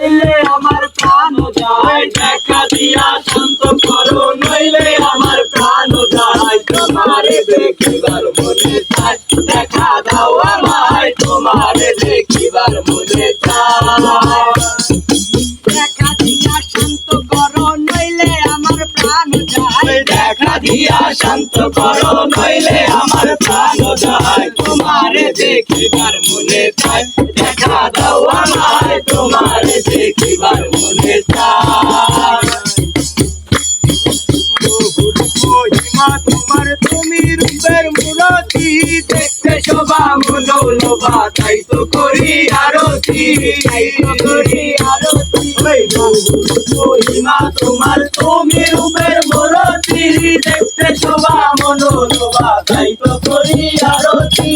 নইলে আমার প্রাণ যায়, দেখা দিয়া শান্ত করো নইলে আমার প্রাণ যায়। তোমারে দেখিবার মনে চায়, দেখা দাও আমায়, তোমারে দেখিবার মনে চায়। দেখা দিয়া শান্ত করো নইলে আমার প্রাণ যায়, দেখা দিয়া শান্ত করো নইলে আমার প্রাণ যায়। তোমারে দেখিবার মনে চায়, দেখা দাও আমায়, তোমারে দেখিবার মনে চায়। মহিমা তোমার তুমি রূপের মূরতি, দেখতে শোভা মনোলোভা, তাই তো করি আরতি, তাই তো করি আরতি। মহিমা তোমার তুমি রূপের মূরতি, দেখতে শোভা মনোলোভা, তাই তো করি আরতি।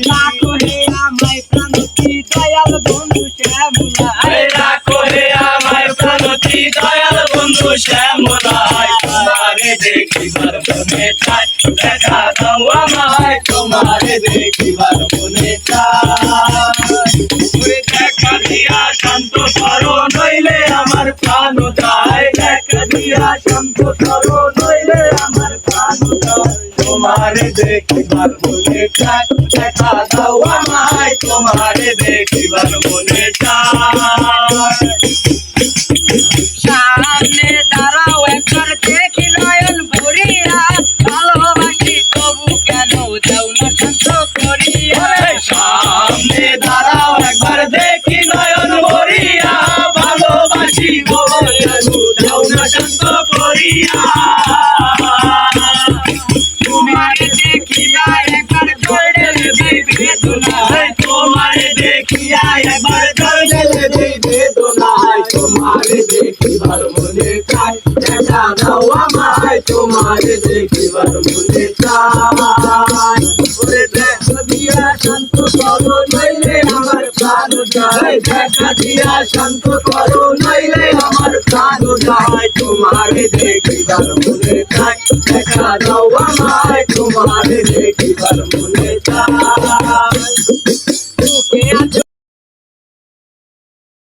রাখো হে আমায় প্রাণতি দয়াল বন্ধু শ্যামলায়, রাখো হে আমায় প্রাণতি দয়াল বন্ধু শ্যামলায়। তোমারে দেখিবার মনে চায়, দেখা দাও আমায়, তোমারে দেখিবার মনে চায়। দেখা দিয়া শান্ত করো নইলে আমার প্রাণ যায়, দেখা দিয়া শান্ত করো নইলে আমার প্রাণ যায়। তোমারে দেখিবার মনে চায়, দেখা দাও আমায়, তোমারে দেখিবার মনে চায়। সামনে দাঁড়াও একবার দেখি নয়ন ভরিয়া, ভালোবাসি তবু কেন যাও না শান্ত করিয়া। সামনে দাঁড়াও একবার দেখি নয়ন ভরিয়া, ভালোবাসি তবু কেন যাও না শান্ত করিয়া। তোমারে দেখিয়া একবার জলে দেই বেদনায়, তোমারে দেখিয়া একবার জলে দেই বেদনায়। তোমারে দেখিবার মনে চায়, দেখা দাও আমায়, তোমারে দেখিবার মনে চায়। ওরে দেখা দিয়া শান্ত করো নইলে আমার প্রাণ যায়, দেখা দিয়া শান্ত করো নইলে আমার প্রাণ যায়। তোমারে দেখিবার মনে চায়, দেখা দাও আমায়, তোমারে দেখিবার মনে চায়। বুকে আছে